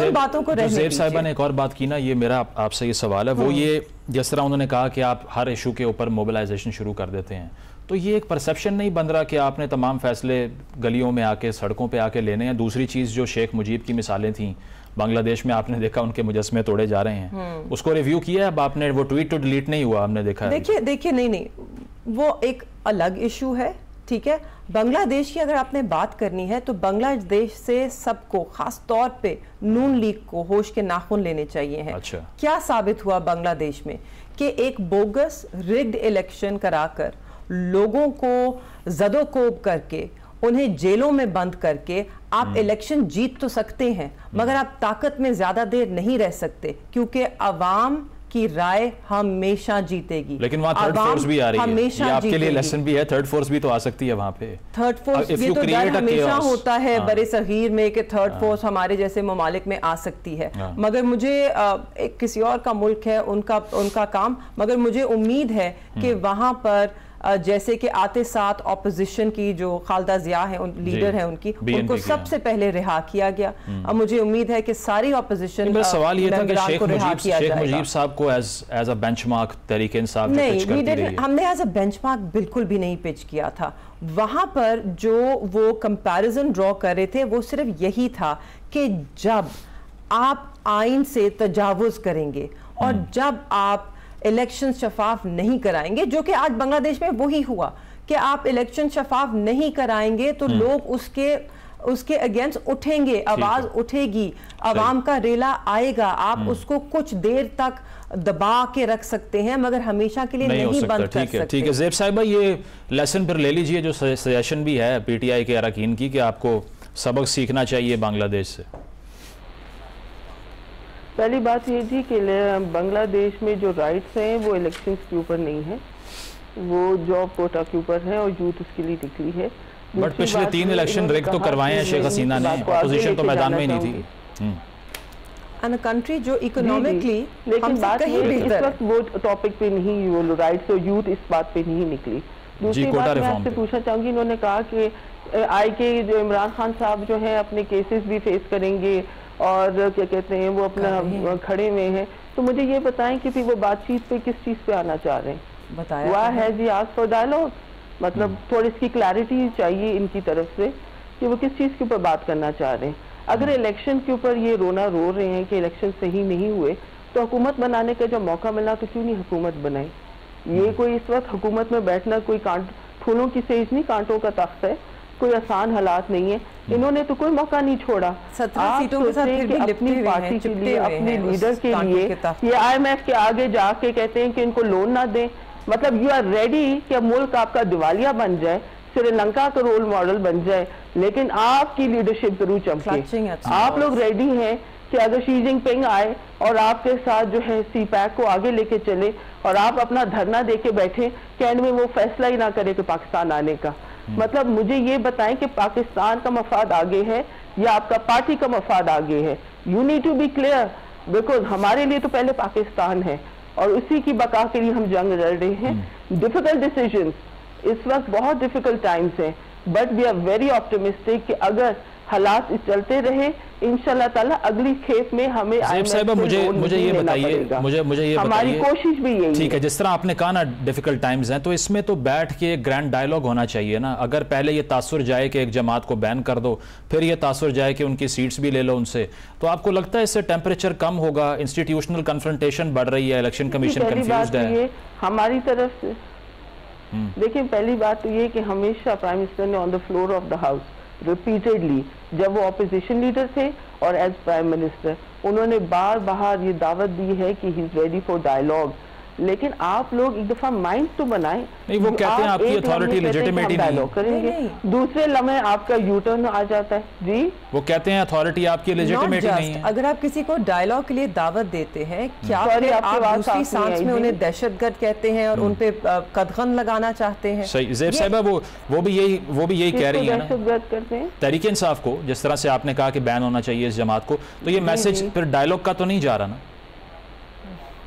ज़ेब साहिबा ने एक और बात की ना, ये मेरा आपसे ये सवाल है, वो ये जिस तरह उन्होंने कहा कि आप हर इशू के ऊपर मोबिलाइजेशन शुरू कर देते हैं, तो ये एक परसेप्शन नहीं बन रहा कि आपने तमाम फैसले गलियों में आके, सड़कों पे आके लेने हैं। दूसरी चीज़ जो शेख मुजीब की मिसालें थी बांग्लादेश में, आपने देखा उनके मुजस्मे तोड़े जा रहे हैं, उसको रिव्यू किया है अब आपने? वो ट्वीट तो डिलीट नहीं हुआ, हमने देखा है। देखिए नहीं, वो एक अलग इशू है, ठीक है। बांग्लादेश की अगर आपने बात करनी है तो बांग्लादेश से सबको, खास तौर पे नून लीग को होश के नाखून लेने चाहिए हैं। अच्छा। क्या साबित हुआ बांग्लादेश में कि एक बोगस रिग्ड इलेक्शन कराकर, लोगों को जदोकोब करके, उन्हें जेलों में बंद करके आप इलेक्शन जीत तो सकते हैं, मगर आप ताकत में ज्यादा देर नहीं रह सकते, क्योंकि अवाम की राय हमेशा जीतेगी। लेकिन वहाँ थर्ड फोर्स भी आ रही है, ये आपके लिए लेसन भी है, थर्ड फोर्स भी तो आ सकती है वहाँ पे। थर्ड फोर्स ये तो डर हमेशा होता है बड़े सगीर में कि थर्ड फोर्स हमारे जैसे ममालिक में आ सकती है, मगर मुझे एक किसी और का मुल्क है, उनका काम, मगर मुझे उम्मीद है कि वहाँ पर जैसे कि आते साथ ऑपोजिशन की जो खालदा जिया है, लीडर है उनको सबसे पहले रिहा किया गया। अब मुझे उम्मीद है कि सारी ऑपोजिशन, सवाल ये था कि शेख मुजीब साहब को as a benchmark Tehreek Insaf नहीं, हमने एज अ बेंचमार्क बिल्कुल भी नहीं पिच किया था। वहां पर जो वो कंपैरिजन ड्रॉ कर रहे थे वो सिर्फ यही था कि जब आप आइन से तजावुज करेंगे और जब आप الیکشن شفاف نہیں کرائیں گے، جو کہ آج بنگلہ دیش میں وہی ہوا کہ آپ الیکشن شفاف نہیں کرائیں گے تو لوگ اس کے اگینسٹ اٹھیں گے، آواز اٹھے گی، عوام کا ریلا آئے گا، آپ اس کو کچھ دیر تک دبا کے رکھ سکتے ہیں مگر ہمیشہ کے لیے نہیں بند کر سکتے۔ ٹھیک ہے زیب صاحبہ، یہ لیسن پھر لے لیجئے جو سجیشن بھی ہے پی ٹی آئی کے اراکین کی کہ آپ کو سبق سیکھنا چاہیے بنگلہ دیش سے۔ پہلی بات یہ تھی کہ بنگلہ دیش میں جو رائٹس ہیں وہ الیکشنز کے اوپر نہیں ہیں، وہ جاب کوٹا کے اوپر ہے اور یوتھ اس کے لیے نکلی ہے۔ بٹ پچھلے 3 الیکشن ریگ تو کروائے ہیں شیخ حسینہ نے، اپوزیشن تو میدان میں ہی نہیں تھی۔ ان کنٹری جو اکنامکلی لیکن بات یہ اس وقت وہ ٹاپک پہ نہیں، وہ رائٹس اور یوتھ اس بات پہ نہیں نکلی۔ دوسری بات میں آپ سے پوچھنا چاہوں گی، انہوں نے کہا کہ آئی کے جو عمران خان صاحب جو ہیں اپنے کیسز بھی فیس کریں گے اور کیا کہتے ہیں وہ اپنا کھڑے ہوئے ہیں، تو مجھے یہ بتائیں کہ پھر وہ بات چیت پہ کس چیز پہ آنا چاہ رہے ہیں؟ بتایا Why has he asked for dialogue؟ مطلب تھوڑی اس کی کلیرٹی چاہیے ان کی طرف سے کہ وہ کس چیز کے اوپر بات کرنا چاہ رہے ہیں۔ اگر الیکشن کے اوپر یہ رونا رو رہے ہیں کہ الیکشن صحیح نہیں ہوئے تو حکومت بنانے کا جب موقع ملا تو کیوں نہیں حکومت بنائی؟ یہ کوئی اس وقت حکومت میں بیٹھنا کوئی پھولوں کی سیج نہیں، کانٹوں کا تخت ہے، کوئی آسان حالات نہیں ہے۔ انہوں نے تو کوئی موقع نہیں چھوڑا۔ 17 سیٹوں کے ساتھ پھر بھی اپنی پارٹی کے لیے، اپنے لیڈر کے لیے یہ آئی ایم ایف کے آگے جا کے کہتے ہیں کہ ان کو لون نہ دیں، مطلب یو آر ریڈی کہ ملک آپ کا دیوالیہ بن جائے، سری لنکا کا رول ماڈل بن جائے، لیکن آپ کی لیڈرشپ ضرور چمکے۔ آپ لوگ ریڈی ہیں کہ اگر شی جن پنگ آئے اور آپ کے ساتھ جو ہے سی پیک کو آگے لے کے چلے اور آپ اپنا دھرنا دے کے بیٹھے کہ اینڈ میں وہ فیصلہ ہی نہ کرے کہ پاکستان آنے کا، مطلب مجھے یہ بتائیں کہ پاکستان کا مفاد آگے ہے یا آپ کا پارٹی کا مفاد آگے ہے؟ You need to be clear, because ہمارے لیے تو پہلے پاکستان ہے اور اسی کی بقا کے لیے ہم جنگ لڑ رہے ہیں۔ ڈیفیکلٹ ڈیسیژنز، اس وقت بہت ڈیفیکلٹ ٹائمز ہیں، but we are very optimistic کہ اگر حالات چلتے رہے انشاءاللہ تعالیٰ اگلی کھیپ میں ہمیں مجھے یہ بتائیے، ہماری کوشش بھی یہی ٹھیک ہے، جس طرح آپ نے کہا نا ڈیفیکلٹ ٹائمز ہیں، تو اس میں تو بیٹھ کے گرینڈ ڈائیلاگ ہونا چاہیے نا۔ اگر پہلے یہ تاثر جائے کہ ایک جماعت کو بین کر دو، پھر یہ تاثر جائے کہ ان کی سیٹس بھی لے لو ان سے، تو آپ کو لگتا ہے اس سے ٹیمپریچر کم ہوگا؟ انسٹیٹیوشنل کنفرنٹیشن بڑھ رہی ہے، الیکشن کمیشن کنفیوزڈ ہے ہماری طرف سے۔ دیکھیں پہلی بات تو یہ کہ ہمیشہ پرائم منسٹر نے on the floor of the house repeatedly, جب وہ اپوزیشن لیڈر تھے اور ایز پرائم منسٹر، انہوں نے بار بار یہ دعوت دی ہے کہ ہی از ریڈی فار ڈائیلاگ، لیکن آپ لوگ ایک دفعہ مائنڈ تو بنائیں۔ نہیں، وہ کہتے ہیں آپ کی اتھارٹی لیجیٹیمیٹ ہی نہیں کریں گے، دوسرے لمحے آپ کا یو ٹرن آ جاتا ہے۔ جی وہ کہتے ہیں اتھارٹی آپ کی لیجیٹیمیٹ ہی نہیں ہے۔ اگر آپ کسی کو ڈائیلاگ کے لیے دعوت دیتے ہیں، کیا آپ دوسری سانس میں انہیں دہشت گرد کہتے ہیں اور ان پہ قدغن لگانا چاہتے ہیں؟ صحیح، زیب صاحبہ وہ بھی یہی کہہ رہی ہیں نا تحریک انصاف کو، جس طرح سے آپ نے کہا کہ بین ہونا چاہیے اس جماعت کو، تو یہ میسج پھر ڈائیلاگ کا تو نہیں جا رہا نا؟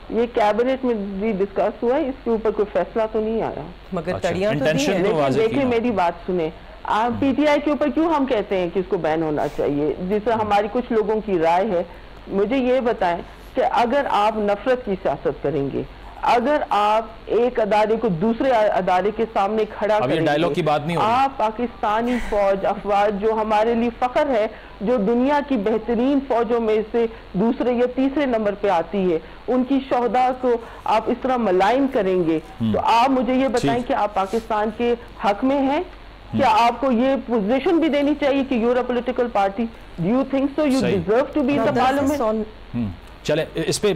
یہ کیبنٹ میں بھی ڈسکس ہوا ہے، اس کے اوپر کوئی فیصلہ تو نہیں آیا، مگر تڑیاں تو نہیں ہیں۔ لیکن دیکھیں میری بات سنیں، پی ٹی آئی کے اوپر کیوں ہم کہتے ہیں کہ اس کو بین ہونا چاہیے؟ جس سے ہماری کچھ لوگوں کی رائے ہے، مجھے یہ بتائیں کہ اگر آپ نفرت کی سیاست کریں گے، اگر آپ ایک ادارے کو دوسرے ادارے کے سامنے کھڑا کریں گے، آپ پاکستانی فوج افواج جو ہمارے لیے فخر ہے، جو دنیا کی بہترین فوجوں میں سے دوسرے یا تیسرے نمبر پہ آتی ہے، ان کی شہداء کو آپ اس طرح ملائن کریں گے، تو آپ مجھے یہ بتائیں کہ آپ پاکستان کے حق میں ہیں؟ کیا آپ کو یہ پوزیشن بھی دینی چاہیے کہ you're a political party? Do you think so you deserve to be in the parliament? چلیں اس پہ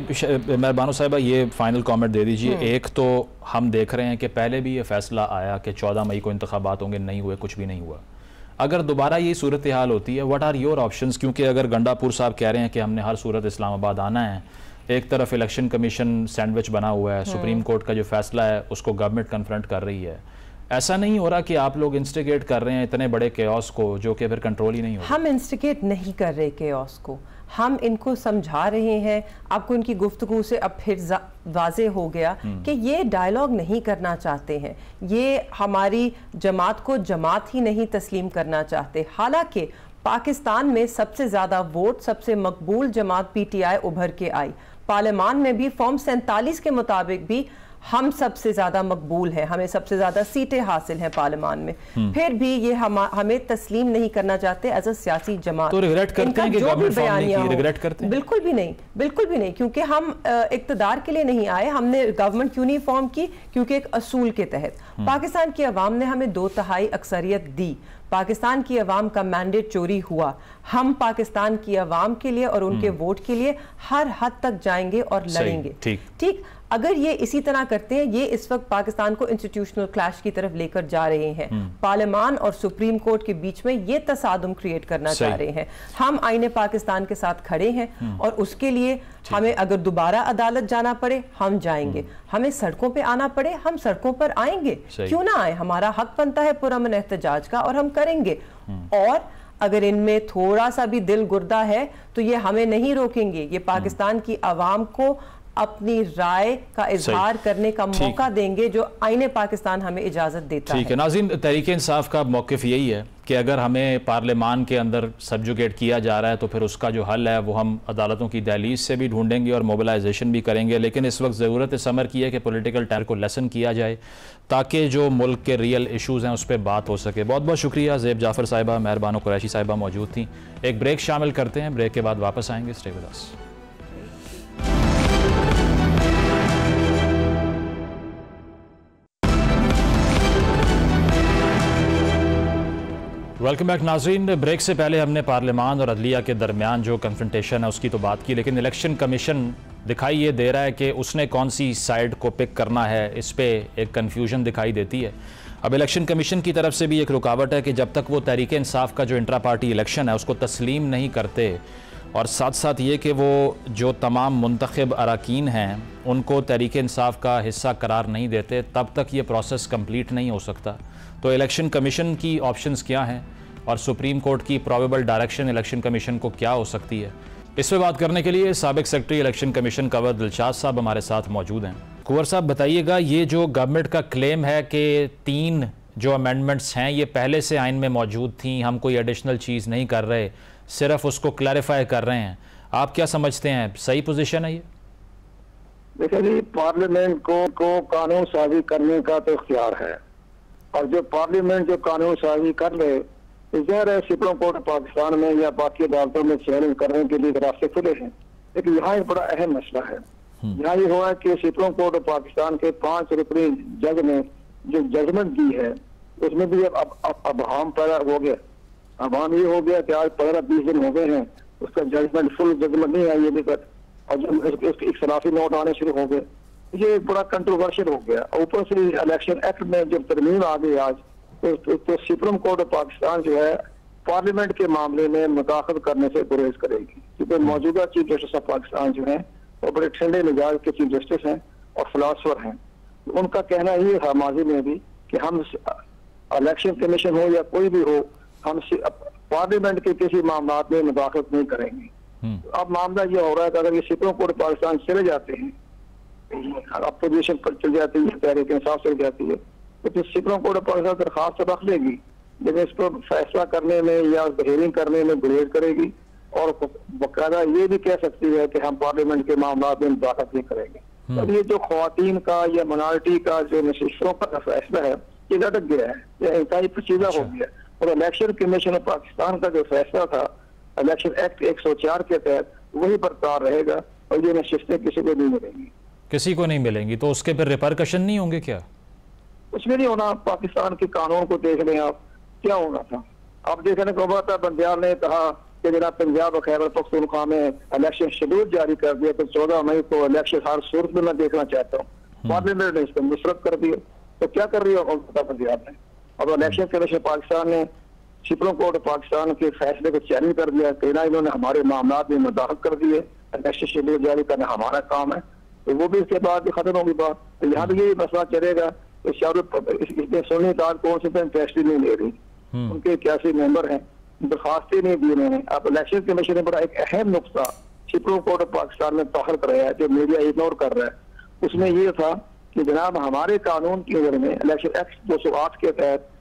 مہربانو صاحبہ یہ فائنل کامنٹ دے دیجئے۔ ایک تو ہم دیکھ رہے ہیں کہ پہلے بھی یہ فیصلہ آیا کہ 14 مئی کو انتخابات ہوں گے، نہیں ہوئے، کچھ بھی نہیں ہوا۔ اگر دوبارہ یہ صورتحال ہوتی ہے، واٹ آر یور آپشنز؟ کیونکہ اگر گنڈا پور صاحب کہہ رہے ہیں کہ ہم نے ہر صورت اسلام آباد آنا ہے، ایک طرف الیکشن کمیشن سینڈوچ بنا ہوا ہے، سپریم کورٹ کا جو فیصلہ ہے اس کو گورنمنٹ کنفرنٹ کر رہی ہے، ایسا نہیں ہو رہا کہ آپ لوگ انسٹیگیٹ کر رہے ہیں اتنے بڑے کیوس کو جو کہ پھر کنٹرول ہی نہیں ہو رہا؟ ہم انسٹیگیٹ نہیں کر رہے کیوس کو، ہم ان کو سمجھا رہے ہیں۔ آپ کو ان کی گفتگو سے اب پھر واضح ہو گیا کہ یہ ڈائیلاگ نہیں کرنا چاہتے ہیں، یہ ہماری جماعت کو جماعت ہی نہیں تسلیم کرنا چاہتے۔ حالانکہ پاکستان میں سب سے زیادہ ووٹ، سب سے مقبول جماعت پی ٹی آئی ابھر کے آئی، پارلیمان میں بھی فارم 47 کے مطابق بھی ہم سب سے زیادہ مقبول ہیں, ہمیں سب سے زیادہ سیٹیں حاصل ہیں پارلیمان میں, پھر بھی یہ ہمیں تسلیم نہیں کرنا چاہتے ایز اے سیاسی جماعت. تو ریگریٹ کرتے ہیں کہ گورنمنٹ فارم نہیں کی, ریگریٹ کرتے ہیں؟ بالکل بھی نہیں, بالکل بھی نہیں, کیونکہ ہم اقتدار کے لیے نہیں آئے. ہم نے گورنمنٹ کیوں نہیں فارم کی؟ کیونکہ ایک اصول کے تحت پاکستان کی عوام نے ہمیں 2/3 اکثریت دی. پاکستان کی عوام کا مینڈیٹ چوری ہوا. ہم پاکستان کی عوام کے لیے اور ان کے ووٹ کے لیے ہر حد تک جائیں گے اور لڑیں گے. ٹھیک, اگر یہ اسی طرح کرتے ہیں, یہ اس وقت پاکستان کو انسٹیٹیوشنل کلیش کی طرف لے کر جا رہے ہیں. پارلیمان اور سپریم کورٹ کے بیچ میں یہ تصادم کریٹ کرنا چاہ رہے ہیں. ہم آئین پاکستان کے ساتھ کھڑے ہیں اور اس کے لیے ہمیں اگر دوبارہ عدالت جانا پڑے ہم جائیں گے, ہمیں سڑکوں پہ آنا پڑے ہم سڑکوں پر آئیں گے. کیوں نہ آئیں, ہمارا حق بنتا ہے پرامن احتجاج کا اور ہم کریں گے. اور اگر ان میں تھوڑا سا بھی دل گردہ ہے تو یہ ہمیں نہیں روکیں گے. یہ پاکستان کی عوام کو اپنی رائے کا اظہار کرنے کا موقع دیں گے جو آئین پاکستان ہمیں اجازت دیتا ہے. ٹھیک ہے ناظرین, تحریک انصاف کا موقف یہی ہے کہ اگر ہمیں پارلیمان کے اندر سبجوگیٹ کیا جا رہا ہے تو پھر اس کا جو حل ہے وہ ہم عدالتوں کی دہلیز سے بھی ڈھونڈیں گے اور موبلائزیشن بھی کریں گے. لیکن اس وقت ضرورت اس امر کی ہے کہ پولیٹیکل ٹائر کو لیسن کیا جائے تاکہ جو ملک کے ریئل ایشوز ہیں اس پہ بات ہو سکے. بہت بہت شکریہ زیب جعفر صاحبہ, مہربانو قریشی صاحبہ موجود تھیں. ایک بریک شامل کرتے ہیں, بریک کے بعد واپس آئیں گے. Stay with us. Welcome back ناظرین. بریک سے پہلے ہم نے پارلیمان اور عدلیہ کے درمیان جو کنفرنٹیشن ہے اس کی تو بات کی, لیکن الیکشن کمیشن دکھائی یہ دے رہا ہے کہ اس نے کون سی سائیڈ کو پک کرنا ہے, اس پہ ایک کنفیوژن دکھائی دیتی ہے. اب الیکشن کمیشن کی طرف سے بھی ایک رکاوٹ ہے کہ جب تک وہ تحریک انصاف کا جو انٹرا پارٹی الیکشن ہے اس کو تسلیم نہیں کرتے اور ساتھ ساتھ یہ کہ وہ جو تمام منتخب اراکین ہیں ان کو تحریک انصاف کا حصہ قرار نہیں دیتے, تب تک یہ پروسیس کمپلیٹ نہیں ہو سکتا. تو الیکشن کمیشن کی آپشنز کیا ہیں اور سپریم کورٹ کی پروبیبل ڈائریکشن الیکشن کمیشن کو کیا ہو سکتی ہے, اس پہ بات کرنے کے لیے سابق سیکرٹری الیکشن کمیشن کنور دلشاد صاحب ہمارے ساتھ موجود ہیں. کنور صاحب بتائیے گا, یہ جو گورنمنٹ کا کلیم ہے کہ 3 جو امینڈمنٹس ہیں یہ پہلے سے آئین میں موجود تھیں, ہم کوئی ایڈیشنل چیز نہیں کر رہے, صرف اس کو کلیریفائی کر رہے ہیں, آپ کیا سمجھتے ہیں, صحیح پوزیشن ہے یہ؟ دیکھیں جی, پارلیمنٹ کو قانون سازی کرنے کا تو اختیار ہے, اور جو پارلیمنٹ جو قانون سازی کر لے, ظاہر ہے سپریم کورٹ پاکستان میں یا باقی عدالتوں میں چیلنج کرنے کے لیے راستے کھلے ہیں. لیکن یہاں ایک بڑا اہم مسئلہ ہے. یہاں یہ ہوا کہ سپریم کورٹ پاکستان کے 5 رکنی جج نے جو ججمنٹ دی ہے اس میں بھی اب ہم پیدا ہو گیا. اب ہم یہ ہو گیا کہ آج 15-20 دن ہو گئے ہیں اس کا ججمنٹ فل ججمنٹ نہیں آئی ابھی تک, اور جو اختلافی نوٹ آنے شروع ہو گئے. یہ ایک بڑا کنٹروورشل ہو گیا. اوپر سے الیکشن ایکٹ میں جب ترمیم آ گئی آج تو سپریم کورٹ پاکستان جو ہے پارلیمنٹ کے معاملے میں مداخلت کرنے سے گریز کرے گی, کیونکہ موجودہ چیف جسٹس آف پاکستان جو ہیں وہ بڑے ٹھنڈے مزاج کے چیف جسٹس ہیں اور فلاسفر ہیں. ان کا کہنا یہ تھا ماضی میں بھی کہ ہم الیکشن کمیشن ہو یا کوئی بھی ہو, ہم پارلیمنٹ کے کسی معاملات میں مداخلت نہیں کریں گے. اب معاملہ یہ ہو رہا ہے کہ اگر یہ سپریم کورٹ پاکستان چلے جاتے ہیں, اپوزیشن پر چل جاتی ہے, تحریک انصاف چل جاتی ہے, تو سپریم کورٹ پاکستان درخواست رکھ لے گی, لیکن اس پر فیصلہ کرنے میں یا ہیئرنگ کرنے میں گریز کرے گی, اور باقاعدہ یہ بھی کہہ سکتی ہے کہ ہم پارلیمنٹ کے معاملات میں مداخلت نہیں کریں گے. اب یہ جو خواتین کا یا منارٹی کا جو نشستوں کا فیصلہ ہے یہ لٹک گیا ہے, یہ انتہائی پیچیدہ ہو گیا. اور الیکشن کمیشن آف پاکستان کا جو فیصلہ تھا الیکشن ایکٹ 104 کے تحت وہی برقرار رہے گا, اور یہ نشستیں کسی کو نہیں ملیں گی. کسی کو نہیں ملیں گی تو اس کے پھر ریپرکشن نہیں ہوں گے کیا؟ کچھ بھی نہیں ہونا. پاکستان کے قانون کو دیکھ لیں آپ, کیا ہونا تھا. آپ دیکھنے کو بات ہے, بندیال نے کہا کہ جناب پنجاب اور خیبر پختونخوا میں الیکشن شیڈول جاری کر دیا تو 14 مئی کو الیکشن ہر صورت میں دیکھنا چاہتا ہوں. پارلیمنٹ نے اس کو مسرت کر دیا. تو کیا کر رہی ہے بندیال نے؟ اب الیکشن کمیشن پاکستان نے سپریم کورٹ پاکستان کے فیصلے کو چیلنج کر دیا, کہنا انہوں نے ہمارے معاملات میں مداخلت کر دیے, الیکشن شیڈول جاری کرنا ہمارا کام ہے. تو وہ بھی اس کے بعد ختم ہوگی بات. تو یہاں بھی یہی مسئلہ چلے گا کہ سنی اتحاد کون سے انٹرسٹ نہیں لے رہی, ان کے 81 ممبر ہیں, درخواستیں نہیں دی انہوں نے. اب الیکشن کمیشن نے بڑا ایک اہم نقطہ سپریم کورٹ پاکستان میں داخل کرایا ہے جو میڈیا اگنور کر رہا ہے. اس میں یہ تھا کہ جناب ہمارے قانون کی نظر میں الیکشن ایکٹ 208 کے تحت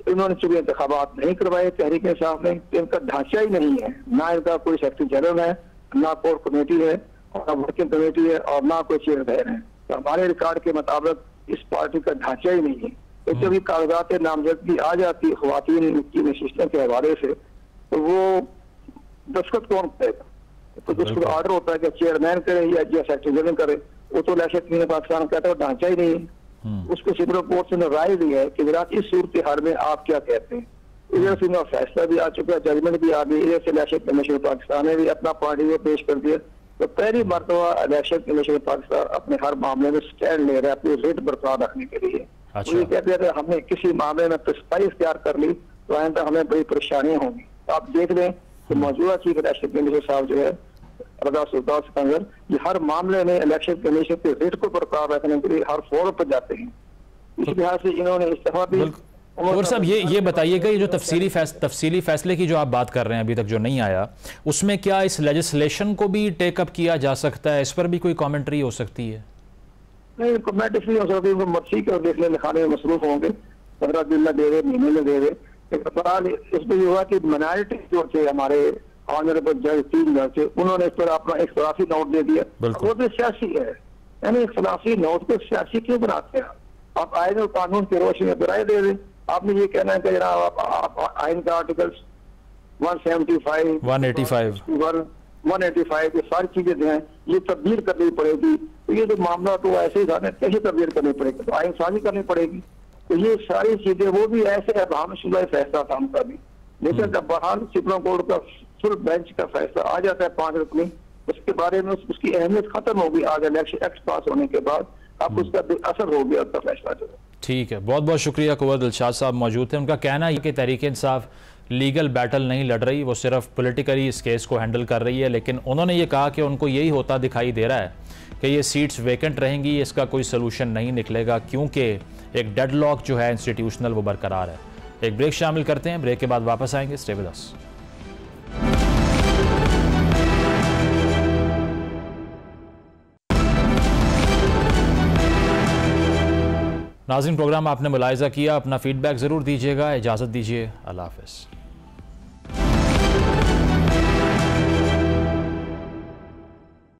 انہوں نے چونکہ انتخابات نہیں کروائے تحریک انصاف نے, ان کا ڈھانچہ ہی نہیں ہے, نہ ان کا کوئی سیکرٹری جنرل ہے, نہ کور کمیٹی ہے, اور نہ ورکنگ کمیٹی ہے, اور نہ کوئی چیئرمین ہے. تو ہمارے ریکارڈ کے مطابق اس پارٹی کا ڈھانچہ ہی نہیں ہے. تو جب یہ کاغذات نامزدگی آ جاتی خواتین کی نشستوں کے حوالے سے تو وہ دستخط کون کرے گا؟ تو جس کو آرڈر ہوتا ہے کہ چیئرمین کرے یا سیکٹری جنرل کرے, وہ تو الیکشن پاکستان کہتا ہے وہ ڈھانچہ ہی نہیں ہے. اس کو سپریم کورٹ سے رائے دی ہے کہ ذرا اس صورتحال میں آپ کیا کہتے ہیں. ادھر سے فیصلہ بھی آ چکا ہے, ججمنٹ بھی آ گئی, ادھر سے الیکشن کمیشن پاکستان نے بھی اپنا پارٹی کو پیش کر دیا. تو پہلی مرتبہ الیکشن کمیشن پاکستان اپنے ہر معاملے میں سٹینڈ لے رہا ہے اپنی ریٹ برقرار رکھنے کے لیے. یہ کہتے ہیں کہ ہم نے کسی معاملے میں پسپائی اختیار کر لی تو آئندہ ہمیں بڑی پریشانیاں ہوں گی. آپ دیکھ لیں کہ موجودہ چیف الیکشن کمیشن صاحب جو ہے رضا سلطان سکندر, یہ ہر معاملے میں الیکشن کمیشن کے ریٹ کو برقرار رکھنے کے لیے ہر فورم پر جاتے ہیں. اس لحاظ سے انہوں نے استعفیٰ بھی. اور صاحب یہ بتائیے گا, یہ جو تفصیلی فیصلے کی جو آپ بات کر رہے ہیں ابھی تک جو نہیں آیا, اس میں کیا اس لیجسلیشن کو بھی ٹیک اپ کیا جا سکتا ہے؟ اس پر بھی کوئی کامنٹری ہو سکتی ہے؟ نہیں, کمنٹری نہیں ہو سکتی, ان کو مرضی کے دیکھنے لکھانے میں مصروف ہوں گے. 15 دن میں دے رہے, مہینے میں دے رہے. اس میں یہ ہوا کہ منارٹی جو تھے ہمارے آنریبل جج 3 جج تھے, انہوں نے اس پر اپنا اختلافی نوٹ دے دیا. وہ بھی سیاسی ہے, یعنی اختلافی نوٹ کو سیاسی کیوں بناتے ہیں؟ آپ آئین اور قانون کی روشنی میں رائے دے دیں. آپ نے یہ کہنا ہے کہ جناب آپ آئین کا آرٹیکل 175 185 یہ ساری چیزیں جو ہیں یہ تبدیل کرنی پڑے گی. تو یہ جو معاملہ تو ایسے ہی تھا, کیسے تبدیل کرنی پڑے گی؟ تو آئین سازی کرنی پڑے گی. تو یہ ساری چیزیں وہ بھی ایسے ابہام شدہ فیصلہ تھا ان کا بھی. لیکن جب بہرحال سپریم کورٹ کا فل بینچ کا فیصلہ آ جاتا ہے 5 رکنی, اس کے بارے میں اس کی اہمیت ختم ہوگی. آج الیکشن ایکٹ پاس ہونے کے بعد اب اس کا اثر ہو گیا, اس کا فیصلہ جو ہے. ٹھیک ہے, بہت بہت شکریہ. قوت دلشاد صاحب موجود ہیں. ان کا کہنا ہے کہ تحریک انصاف لیگل بیٹل نہیں لڑ رہی, وہ صرف پولیٹیکلی اس کیس کو ہینڈل کر رہی ہے. لیکن انہوں نے یہ کہا کہ ان کو یہی ہوتا دکھائی دے رہا ہے کہ یہ سیٹس ویکنٹ رہیں گی, اس کا کوئی سلوشن نہیں نکلے گا, کیونکہ ایک ڈیڈ لاک جو ہے انسٹیٹیوشنل وہ برقرار ہے. ایک بریک شامل کرتے ہیں, بریک کے بعد واپس آئیں گے. Stay with us. ناظرین, پروگرام آپ نے ملاحظہ کیا, اپنا فیڈ بیک ضرور دیجیے گا. اجازت دیجیے, اللہ حافظ.